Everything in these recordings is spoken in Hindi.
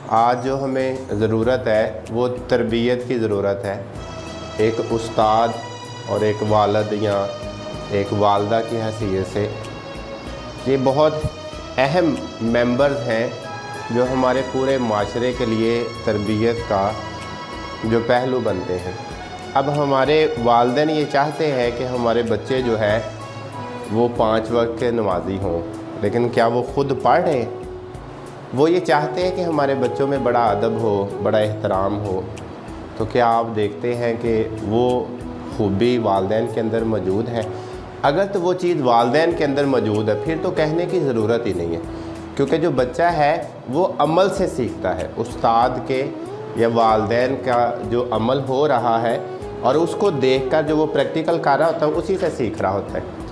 आज जो हमें ज़रूरत है वो तरबियत की ज़रूरत है। एक उस्ताद और एक वालिद या एक वालदा की हैसियत से ये बहुत अहम मेंबर्स हैं जो हमारे पूरे माशरे के लिए तरबियत का जो पहलू बनते हैं। अब हमारे वालिदैन ये चाहते हैं कि हमारे बच्चे जो है वो 5 वक्त के नमाज़ी हों, लेकिन क्या वो ख़ुद पढ़ रहे हैं? वो ये चाहते हैं कि हमारे बच्चों में बड़ा अदब हो, बड़ा एहतराम हो। तो क्या आप देखते हैं कि वो खूबी वालिदैन के अंदर मौजूद है? अगर तो वो चीज़ वालिदैन के अंदर मौजूद है फिर तो कहने की ज़रूरत ही नहीं है, क्योंकि जो बच्चा है वो अमल से सीखता है। उस्ताद के या वालिदैन का जो अमल हो रहा है और उसको देखकर जो वो प्रैक्टिकल कर रहा होता है उसी से सीख रहा होता है।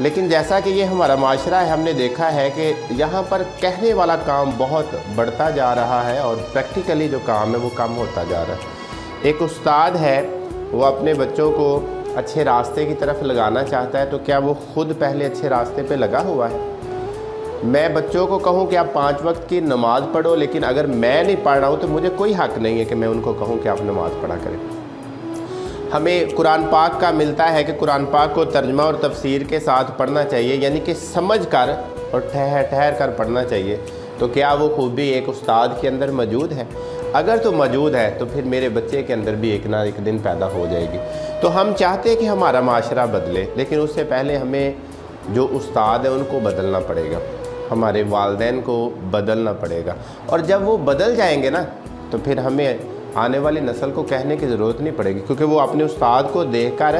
लेकिन जैसा कि ये हमारा माशरा है, हमने देखा है कि यहाँ पर कहने वाला काम बहुत बढ़ता जा रहा है और प्रैक्टिकली जो काम है वो कम होता जा रहा है। एक उस्ताद है, वो अपने बच्चों को अच्छे रास्ते की तरफ लगाना चाहता है, तो क्या वो ख़ुद पहले अच्छे रास्ते पे लगा हुआ है? मैं बच्चों को कहूँ कि आप 5 वक्त की नमाज़ पढ़ो, लेकिन अगर मैं नहीं पढ़ रहा हूँ तो मुझे कोई हक़ नहीं है कि मैं उनको कहूँ कि आप नमाज़ पढ़ा करें। हमें कुरान पाक का मिलता है कि कुरान पाक को तर्जमा और तफसीर के साथ पढ़ना चाहिए, यानी कि समझ कर और ठहर कर पढ़ना चाहिए। तो क्या वो खूबी एक उस्ताद के अंदर मौजूद है? अगर तो मौजूद है तो फिर मेरे बच्चे के अंदर भी एक ना एक दिन पैदा हो जाएगी। तो हम चाहते हैं कि हमारा माशरा बदले, लेकिन उससे पहले हमें जो उस्ताद है उनको बदलना पड़ेगा, हमारे वालिदैन को बदलना पड़ेगा। और जब वो बदल जाएंगे ना तो फिर हमें आने वाली नस्ल को कहने की ज़रूरत नहीं पड़ेगी, क्योंकि वो अपने उस्ताद को देखकर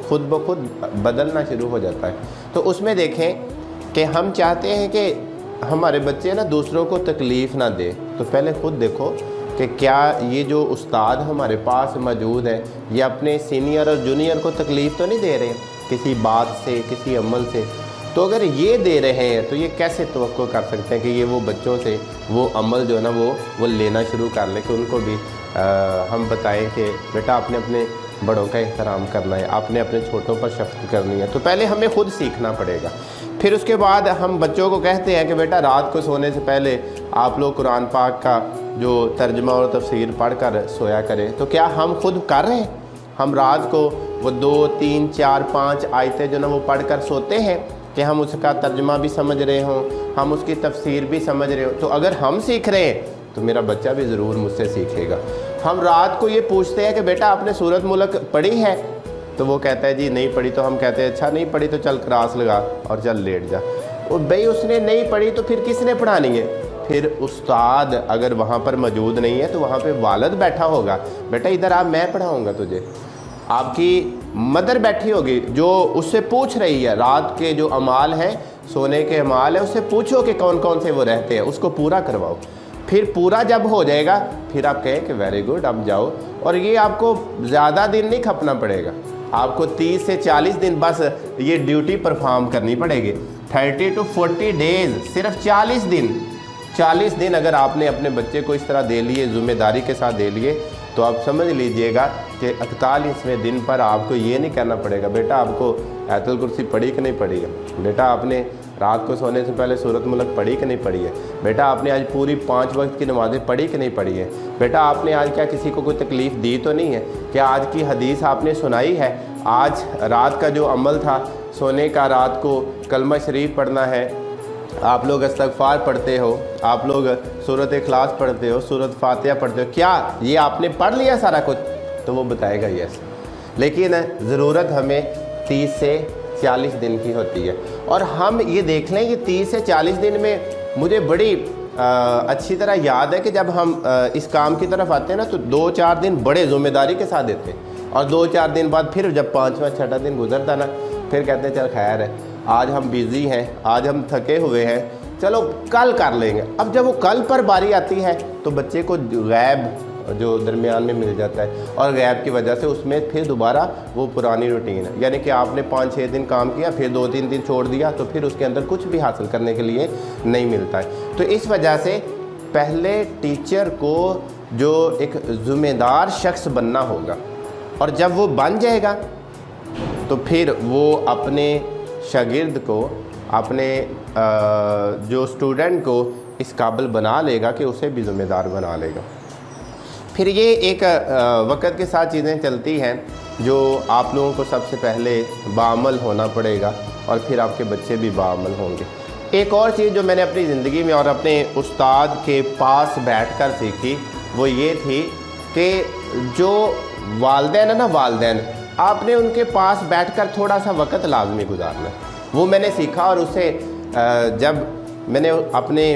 खुद ब खुद बदलना शुरू हो जाता है। तो उसमें देखें कि हम चाहते हैं कि हमारे बच्चे ना दूसरों को तकलीफ़ ना दे, तो पहले ख़ुद देखो कि क्या ये जो उस्ताद हमारे पास मौजूद है ये अपने सीनियर और जूनियर को तकलीफ़ तो नहीं दे रहे किसी बात से, किसी अमल से? तो अगर ये दे रहे हैं तो ये कैसे तवक्को कर सकते हैं कि ये वो बच्चों से वो अमल जो है ना वो लेना शुरू कर लें, कि उनको भी हम बताएं कि बेटा आपने अपने बड़ों का एहतराम करना है, आपने अपने छोटों पर शफ़क़त करनी है। तो पहले हमें ख़ुद सीखना पड़ेगा। फिर उसके बाद हम बच्चों को कहते हैं कि बेटा रात को सोने से पहले आप लोग कुरान पाक का जो तर्जमा और तफसीर पढ़ कर सोया करें। तो क्या हम खुद कर रहे हैं? हम रात को वो 2, 3, 4, 5 आयतें जो ना वो पढ़ कर सोते हैं कि हम उसका तर्जमा भी समझ रहे हों, हम उसकी तफसीर भी समझ रहे हो। तो अगर हम सीख रहे हैं तो मेरा बच्चा भी ज़रूर मुझसे सीखेगा। हम रात को ये पूछते हैं कि बेटा आपने सूरत मुल्क पढ़ी है? तो वो कहता है जी नहीं पढ़ी। तो हम कहते हैं अच्छा नहीं पढ़ी तो चल क्रास लगा और चल लेट जा। और भाई उसने नहीं पढ़ी तो फिर किसने पढ़ानी है? फिर उस्ताद अगर वहाँ पर मौजूद नहीं है तो वहाँ पे वालिद बैठा होगा, बेटा इधर आ मैं पढ़ाऊँगा तुझे। आपकी मदर बैठी होगी जो उससे पूछ रही है रात के जो अमाल हैं, सोने के अमाल है, उससे पूछो कि कौन कौन से वो रहते हैं, उसको पूरा करवाओ। फिर पूरा जब हो जाएगा फिर आप कहें कि वेरी गुड अब जाओ। और ये आपको ज़्यादा दिन नहीं खपना पड़ेगा, आपको 30 से 40 दिन बस ये ड्यूटी परफॉर्म करनी पड़ेगी। 30 to 40 डेज़, सिर्फ 40 दिन अगर आपने अपने बच्चे को इस तरह दे लिए, ज़िम्मेदारी के साथ दे लिए, तो आप समझ लीजिएगा कि 41वें दिन पर आपको ये नहीं करना पड़ेगा बेटा आपको आयतुल कुर्सी पढ़ी कि नहीं पढ़ी है, बेटा आपने रात को सोने से पहले सूरत मुल्क पढ़ी कि नहीं पढ़ी है, बेटा आपने आज पूरी 5 वक्त की नमाज़ें पढ़ी कि नहीं पढ़ी है, बेटा आपने आज क्या किसी को कोई तकलीफ़ दी तो नहीं है, क्या आज की हदीस आपने सुनाई है, आज रात का जो अमल था सोने का, रात को कलमा शरीफ पढ़ना है, आप लोग इस्तग़फ़ार पढ़ते हो, आप लोग सूरत इखलास पढ़ते हो, सूरत फातिहा पढ़ते हो, क्या ये आपने पढ़ लिया सारा कुछ? तो वो बताएगा यस। लेकिन ज़रूरत हमें 30 से 40 दिन की होती है। और हम ये देख लें कि 30 से 40 दिन में मुझे बड़ी अच्छी तरह याद है कि जब हम इस काम की तरफ आते हैं ना तो 2-4 दिन बड़े ज़िम्मेदारी के साथ देते हैं, और 2-4 दिन बाद फिर जब 5वां-6वां दिन गुजरता ना फिर कहते हैं चल खैर है, आज हम बिज़ी हैं, आज हम थके हुए हैं, चलो कल कर लेंगे। अब जब वो कल पर बारी आती है तो बच्चे को गैब जो दरमियान में मिल जाता है, और गैब की वजह से उसमें फिर दोबारा वो पुरानी रूटीन है, यानी कि आपने 5-6 दिन काम किया, फिर 2-3 दिन छोड़ दिया, तो फिर उसके अंदर कुछ भी हासिल करने के लिए नहीं मिलता है। तो इस वजह से पहले टीचर को जो एक ज़िम्मेदार शख्स बनना होगा, और जब वो बन जाएगा तो फिर वो अपने शागिर्द को, अपने जो स्टूडेंट को इस काबिल बना लेगा कि उसे भी ज़िम्मेदार बना लेगा। फिर ये एक वक़्त के साथ चीज़ें चलती हैं जो आप लोगों को सबसे पहले बाअमल होना पड़ेगा और फिर आपके बच्चे भी बाअमल होंगे। एक और चीज़ जो मैंने अपनी ज़िंदगी में और अपने उस्ताद के पास बैठकर सीखी वो ये थी कि जो वालिदैन है ना, वालिदैन, आपने उनके पास बैठकर थोड़ा सा वक़्त लाजमी गुजारना। वो मैंने सीखा और उसे जब मैंने अपने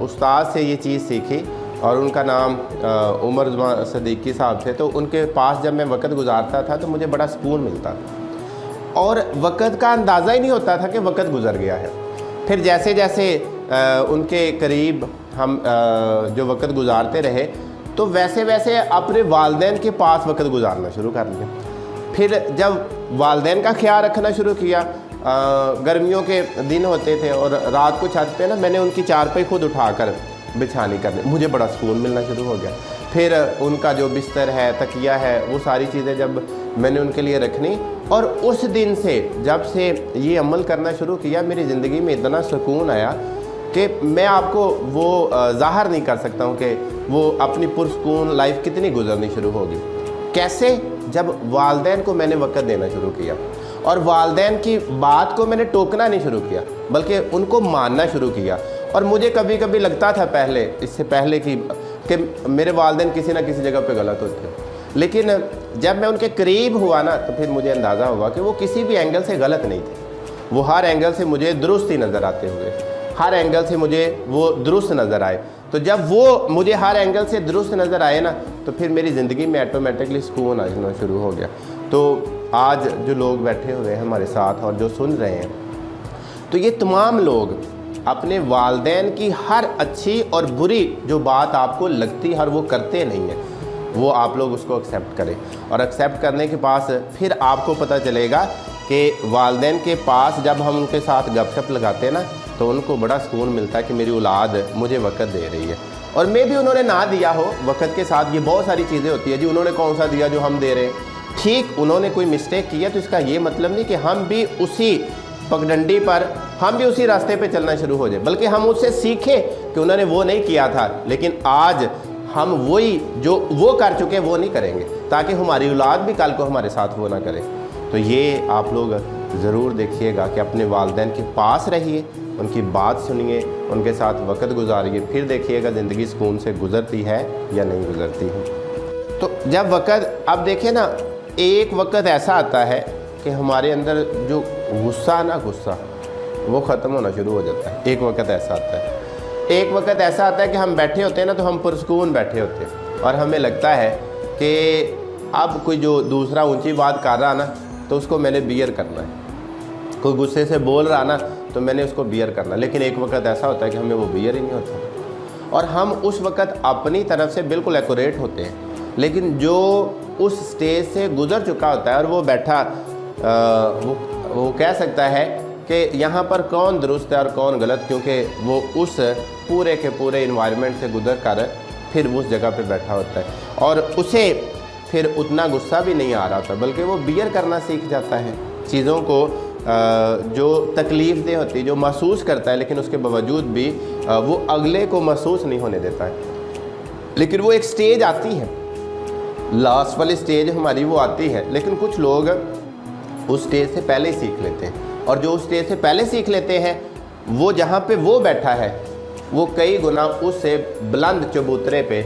उस्ताद से ये चीज़ सीखी और उनका नाम उमर सदीकी साहब थे, तो उनके पास जब मैं वक़्त गुजारता था तो मुझे बड़ा सुकून मिलता था और वक़्त का अंदाज़ा ही नहीं होता था कि वक़्त गुज़र गया है। फिर जैसे जैसे उनके करीब हम जो वक़्त गुजारते रहे तो वैसे वैसे अपने वालिदैन के पास वक़्त गुजारना शुरू कर लिया। फिर जब वालिदैन का ख्याल रखना शुरू किया, गर्मियों के दिन होते थे और रात को छत पे ना मैंने उनकी चारपाई खुद उठाकर बिछानी करनी, मुझे बड़ा सुकून मिलना शुरू हो गया। फिर उनका जो बिस्तर है, तकिया है, वो सारी चीज़ें जब मैंने उनके लिए रखनी और उस दिन से जब से ये अमल करना शुरू किया मेरी ज़िंदगी में इतना सुकून आया कि मैं आपको वो ज़ाहिर नहीं कर सकता हूँ कि वो अपनी पुरसुकून लाइफ कितनी गुजरनी शुरू होगी। कैसे? जब वालिदैन को मैंने वक़्त देना शुरू किया और वालिदैन की बात को मैंने टोकना नहीं शुरू किया बल्कि उनको मानना शुरू किया। और मुझे कभी कभी लगता था पहले, इससे पहले कि मेरे वालिदैन किसी ना किसी जगह पे गलत होते, लेकिन जब मैं उनके करीब हुआ ना तो फिर मुझे अंदाज़ा हुआ कि वो किसी भी एंगल से गलत नहीं थे। वो हर एंगल से मुझे दुरुस्त ही नज़र आते हुए, हर एंगल से मुझे वो दुरुस्त नज़र आए। तो जब वो मुझे हर एंगल से दुरुस्त नज़र आए ना तो फिर मेरी ज़िंदगी में ऑटोमेटिकली सुकून आना शुरू हो गया। तो आज जो लोग बैठे हुए हैं हमारे साथ और जो सुन रहे हैं, तो ये तमाम लोग अपने वालिदैन की हर अच्छी और बुरी जो बात आपको लगती है और वो करते नहीं हैं, वो आप लोग उसको एक्सेप्ट करें। और एक्सेप्ट करने के पास फिर आपको पता चलेगा कि वालिदैन के पास जब हम उनके साथ गपशप लगाते हैं ना तो उनको बड़ा सुकून मिलता है कि मेरी औलाद मुझे वक़्त दे रही है। और मैं भी उन्होंने ना दिया हो वक़्त के साथ, ये बहुत सारी चीज़ें होती है जी, उन्होंने कौन सा दिया जो हम दे रहे हैं। ठीक, उन्होंने कोई मिस्टेक किया तो इसका ये मतलब नहीं कि हम भी उसी पगडंडी पर, हम भी उसी रास्ते पे चलना शुरू हो जाए, बल्कि हम उससे सीखें कि उन्होंने वो नहीं किया था लेकिन आज हम वही जो वो कर चुके वो नहीं करेंगे, ताकि हमारी औलाद भी कल को हमारे साथ वो ना करे। तो ये आप लोग ज़रूर देखिएगा कि अपने वालिदैन के पास रहिए, उनकी बात सुनिए, उनके साथ वक़्त गुजारिए, फिर देखिएगा ज़िंदगी सुकून से गुज़रती है या नहीं गुज़रती है। तो जब वक़्त, अब देखिए ना, एक वक़्त ऐसा आता है कि हमारे अंदर जो गुस्सा वो ख़त्म होना शुरू हो जाता है। एक वक़्त ऐसा आता है, एक वक़्त ऐसा आता है कि हम बैठे होते हैं ना तो हम पुरसुकून बैठे होते हैं और हमें लगता है कि अब कोई जो दूसरा ऊंची बात कर रहा ना तो उसको मैंने बियर करना है, कोई गुस्से से बोल रहा ना तो मैंने उसको बियर करना। लेकिन एक वक़्त ऐसा होता है कि हमें वो बियर ही नहीं होता और हम उस वक़्त अपनी तरफ से बिल्कुल एक्यूरेट होते हैं, लेकिन जो उस स्टेज से गुज़र चुका होता है और वो बैठा वो कह सकता है कि यहाँ पर कौन दुरुस्त है और कौन गलत, क्योंकि वो उस पूरे के पूरे इन्वायरमेंट से गुज़र कर फिर उस जगह पे बैठा होता है और उसे फिर उतना गुस्सा भी नहीं आ रहा था, बल्कि वो बियर करना सीख जाता है चीज़ों को, जो तकलीफ़ दे होती, जो महसूस करता है, लेकिन उसके बावजूद भी वो अगले को महसूस नहीं होने देता है। लेकिन वो एक स्टेज आती है, लास्ट वाली स्टेज हमारी वो आती है, लेकिन कुछ लोग उस स्टेज से पहले ही सीख लेते हैं और जो उस स्टेज से पहले सीख लेते हैं वो जहाँ पे वो बैठा है वो कई गुना उससे बुलंद चबूतरे पे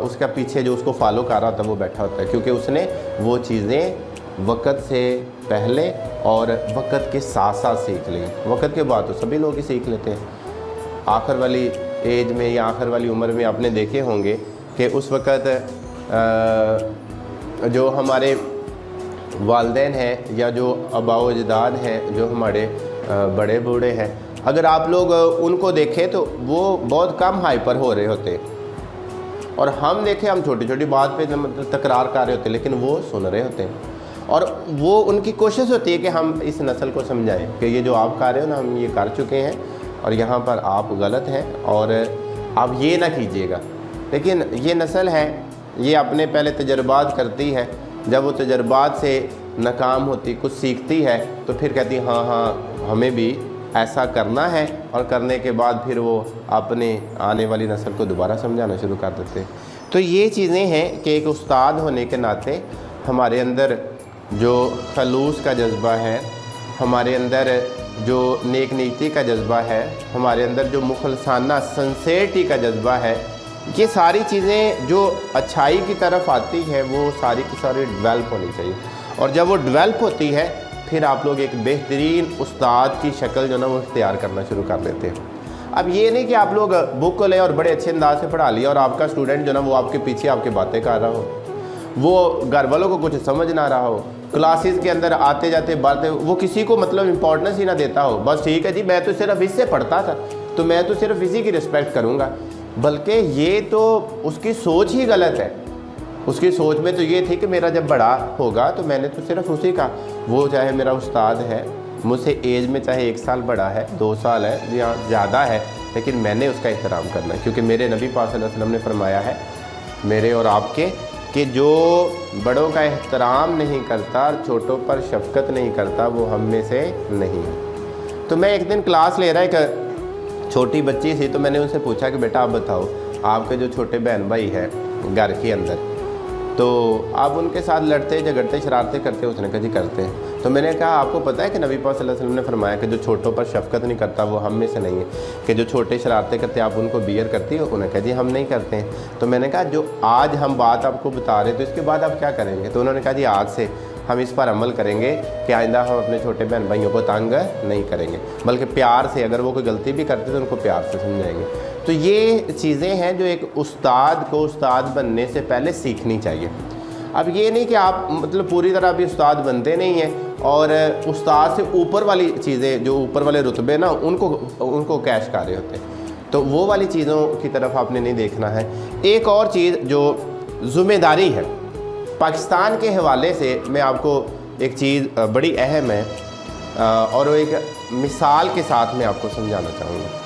उसका पीछे जो उसको फॉलो कर रहा था वो बैठा होता है, क्योंकि उसने वो चीज़ें वक़्त से पहले और वक़्त के साथ साथ सीख ली। वक़्त के बाद तो सभी लोग ही सीख लेते हैं। आखिर वाली एज में या आखिर वाली उम्र में आपने देखे होंगे कि उस वक़्त जो हमारे वालिदैन हैं या जो आबाओ अजदाद हैं, जो हमारे बड़े बूढ़े हैं, अगर आप लोग उनको देखें तो वो बहुत कम हाइपर हो रहे होते हैं और हम देखें हम छोटी छोटी बात पे तकरार कर रहे होते हैं, लेकिन वो सुन रहे होते हैं और वो उनकी कोशिश होती है कि हम इस नस्ल को समझाएं कि ये जो आप कर रहे हो ना, हम ये कर चुके हैं और यहाँ पर आप गलत हैं और आप ये ना कीजिएगा। लेकिन ये नस्ल है, ये अपने पहले तजर्बात करती है, जब वो तजर्बात से नाकाम होती, कुछ सीखती है तो फिर कहती हाँ हाँ हमें भी ऐसा करना है और करने के बाद फिर वो अपने आने वाली नस्ल को दोबारा समझाना शुरू कर देते हैं। तो ये चीज़ें हैं कि एक उस्ताद होने के नाते हमारे अंदर जो खलूस का जज्बा है, हमारे अंदर जो नेक नीति का जज्बा है, हमारे अंदर जो मुखलसाना सिंसेरिटी का जज्बा है, ये सारी चीज़ें जो अच्छाई की तरफ आती है वो सारी की सारी डेवलप होनी चाहिए। और जब वो डेवलप होती है फिर आप लोग एक बेहतरीन उस्ताद की शक्ल जो ना वो इख्तियार करना शुरू कर देते हैं। अब ये नहीं कि आप लोग बुक को लें और बड़े अच्छे अंदाज से पढ़ा लिया और आपका स्टूडेंट जो ना वो आपके पीछे आपके बातें कर रहा हो, वो घर वालों को कुछ समझ ना रहा हो, क्लासेस के अंदर आते जाते बातें, वो किसी को मतलब इंपॉर्टेंस ही ना देता हो, बस ठीक है जी मैं तो सिर्फ इससे पढ़ता था तो मैं तो सिर्फ इसी की रिस्पेक्ट करूँगा। बल्कि ये तो उसकी सोच ही गलत है। उसकी सोच में तो ये थी कि मेरा जब बड़ा होगा तो मैंने तो सिर्फ उसी का, वो चाहे मेरा उस्ताद है, मुझसे एज में चाहे 1 साल बड़ा है, 2 साल है या ज़्यादा है, लेकिन मैंने उसका एहतराम करना है। क्योंकि मेरे नबी पाक सल्लल्लाहु अलैहि वसल्लम ने फरमाया है मेरे और आपके कि जो बड़ों का एहतराम नहीं करता, छोटों पर शफकत नहीं करता, वो हम में से नहीं है। तो मैं एक दिन क्लास ले रहा, एक छोटी बच्ची थी, तो मैंने उनसे पूछा कि बेटा आप बताओ आपके जो छोटे बहन भाई हैं घर के अंदर, तो आप उनके साथ लड़ते झगड़ते शरारतें करते? उसने कहा जी करते हैं। तो मैंने कहा आपको पता है कि नबी पाक सल्लल्लाहु अलैहि वसल्लम ने फरमाया कि जो छोटों पर शफकत नहीं करता वो हम में से नहीं है, कि जो छोटे शरारतें करते आप उनको बियर करती हो? उन्होंने कहा जी हम नहीं करते हैं। तो मैंने कहा जो आज हम बात आपको बता रहे तो इसके बाद आप क्या करेंगे? तो उन्होंने कहा जी आज से हम इस पर अमल करेंगे कि आइंदा हम अपने छोटे बहन भाइयों को तंग नहीं करेंगे, बल्कि प्यार से, अगर वो कोई गलती भी करते तो उनको प्यार से समझाएंगे। तो ये चीज़ें हैं जो एक उस्ताद को उस्ताद बनने से पहले सीखनी चाहिए। अब ये नहीं कि आप मतलब पूरी तरह भी उस्ताद बनते नहीं हैं और उस्ताद से ऊपर वाली चीज़ें, जो ऊपर वाले रुतबे ना, उनको कैश कर रहे होते हैं, तो वो वाली चीज़ों की तरफ आपने नहीं देखना है। एक और चीज़ जो ज़िम्मेदारी है पाकिस्तान के हवाले से, मैं आपको एक चीज़ बड़ी अहम है और एक मिसाल के साथ मैं आपको समझाना चाहूँगा।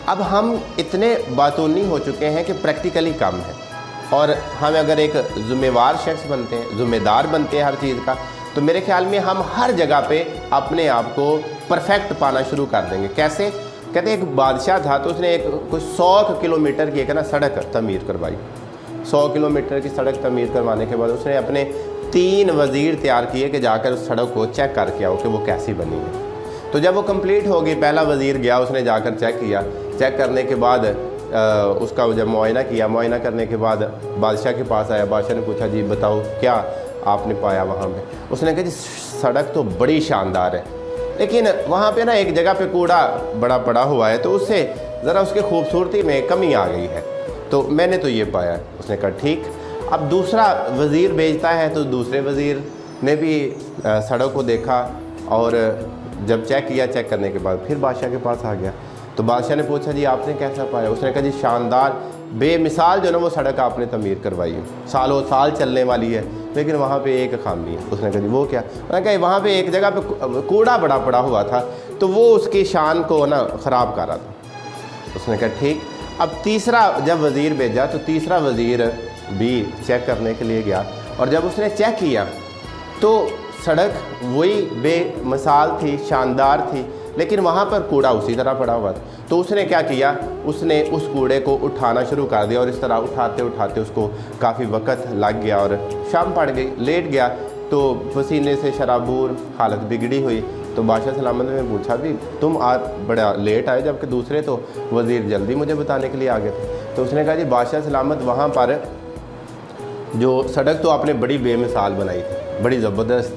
अब हम इतने बातूनी हो चुके हैं कि प्रैक्टिकली कम है, और हम अगर एक ज़िम्मेवार शख्स बनते हैं, ज़िम्मेदार बनते हैं हर चीज़ का, तो मेरे ख्याल में हम हर जगह पे अपने आप को परफेक्ट पाना शुरू कर देंगे। कैसे? कहते एक बादशाह था, तो उसने एक कोई 100 किलोमीटर की एक ना सड़क तमीर करवाई। 100 किलोमीटर की सड़क तमीर करवाने के बाद उसने अपने 3 वज़ीर तैयार किए कि जाकर उस सड़क को चेक करके आओ कि वो कैसी बनी है। तो जब वो कंप्लीट हो गई, पहला वज़ीर गया, उसने जाकर चेक किया। चेक करने के बाद उसका जब मुआयना किया, मुआयना करने के बाद बादशाह के पास आया। बादशाह ने पूछा जी बताओ क्या आपने पाया वहाँ पे? उसने कहा जी सड़क तो बड़ी शानदार है, लेकिन वहाँ पे ना एक जगह पे कूड़ा बड़ा पड़ा हुआ है, तो उससे ज़रा उसकी खूबसूरती में कमी आ गई है, तो मैंने तो ये पाया। उसने कहा ठीक। अब दूसरा वज़ीर भेजता है, तो दूसरे वज़ीर ने भी सड़क को देखा और जब चेक किया, चेक करने के बाद फिर बादशाह के पास आ गया। तो बादशाह ने पूछा जी आपने कैसा पाया? उसने कहा जी शानदार, बेमिसाल जो ना वो सड़क आपने तमीर करवाई है, सालों साल चलने वाली है, लेकिन वहाँ पे एक खामी है। उसने कहा जी वो क्या? उसने कहा वहाँ पे एक जगह पे कूड़ा बड़ा पड़ा हुआ था, तो वो उसकी शान को ना ख़राब कर रहा था। उसने कहा ठीक। अब तीसरा जब वज़ीर भेजा, तो तीसरा वज़ीर भी चेक करने के लिए गया, और जब उसने चेक किया तो सड़क वही बेमिसाल थी, शानदार थी, लेकिन वहाँ पर कूड़ा उसी तरह पड़ा हुआ था। तो उसने क्या किया? उसने उस कूड़े को उठाना शुरू कर दिया, और इस तरह उठाते उठाते उसको काफ़ी वक्त लग गया और शाम पड़ गई, लेट गया, तो पसीने से शराबूर हालत बिगड़ी हुई। तो बादशाह सलामत ने पूछा भी तुम आज बड़ा लेट आए, जबकि दूसरे तो वज़ीर जल्दी मुझे बताने के लिए आ गए थे। तो उसने कहा जी बादशाह सलामत वहाँ पर जो सड़क तो आपने बड़ी बेमिसाल बनाई थी, बड़ी ज़बरदस्त,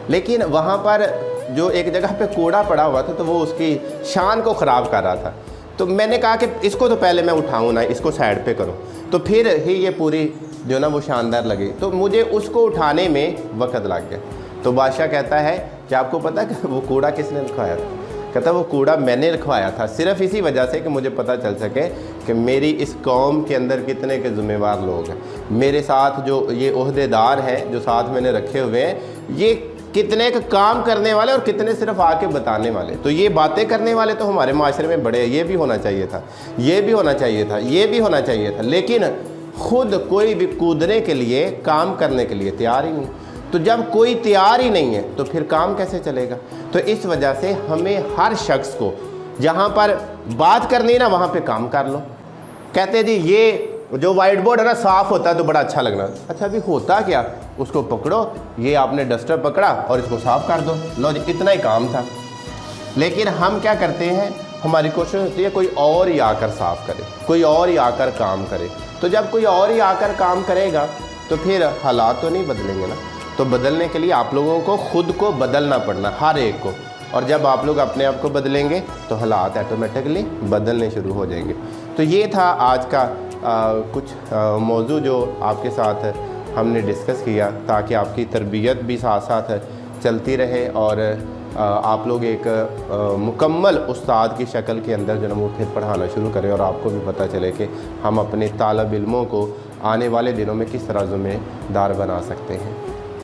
लेकिन वहाँ पर जो एक जगह पे कूड़ा पड़ा हुआ था, तो वो उसकी शान को ख़राब कर रहा था। तो मैंने कहा कि इसको तो पहले मैं उठाऊँ ना, इसको साइड पे करूँ, तो फिर ही ये पूरी जो ना वो शानदार लगी। तो मुझे उसको उठाने में वक्त लग गया। तो बादशाह कहता है कि आपको पता कि वो कूड़ा किसने रखवाया था? कहता वो कूड़ा मैंने रखवाया था, सिर्फ इसी वजह से कि मुझे पता चल सके कि मेरी इस कौम के अंदर कितने के ज़िम्मेवार लोग हैं, मेरे साथ जो ये ओहदेदार हैं जो साथ मैंने रखे हुए हैं, ये कितने का काम करने वाले और कितने सिर्फ आके बताने वाले। तो ये बातें करने वाले तो हमारे माशरे में बड़े, ये भी होना चाहिए था, ये भी होना चाहिए था, ये भी होना चाहिए था, लेकिन खुद कोई भी कूदने के लिए, काम करने के लिए तैयार ही नहीं। तो जब कोई तैयार ही नहीं है तो फिर काम कैसे चलेगा। तो इस वजह से हमें हर शख्स को जहाँ पर बात करनी है ना वहाँ पे काम कर लो। कहते हैं जी ये जो वाइट बोर्ड है ना साफ़ होता है तो बड़ा अच्छा लगना। अच्छा अभी होता क्या, उसको पकड़ो, ये आपने डस्टर पकड़ा और इसको साफ़ कर दो, लो जी इतना ही काम था। लेकिन हम क्या करते हैं, हमारी कोशिश होती है कोई और ही आकर साफ़ करे, कोई और ही आकर काम करे। तो जब कोई और ही आकर काम करेगा तो फिर हालात तो नहीं बदलेंगे ना। तो बदलने के लिए आप लोगों को खुद को बदलना पड़ना, हर एक को। और जब आप लोग अपने आप को बदलेंगे तो हालात ऑटोमेटिकली बदलने शुरू हो जाएंगे। तो ये था आज का कुछ मौजू जो आपके साथ हमने डिस्कस किया, ताकि आपकी तरबियत भी साथ साथ चलती रहे और आप लोग एक मुकम्मल उस्ताद की शक्ल के अंदर जो है वो फिर पढ़ाना शुरू करें और आपको भी पता चले कि हम अपने तालिब इल्मों को आने वाले दिनों में किस तरह ज़िम्मेदार बना सकते हैं।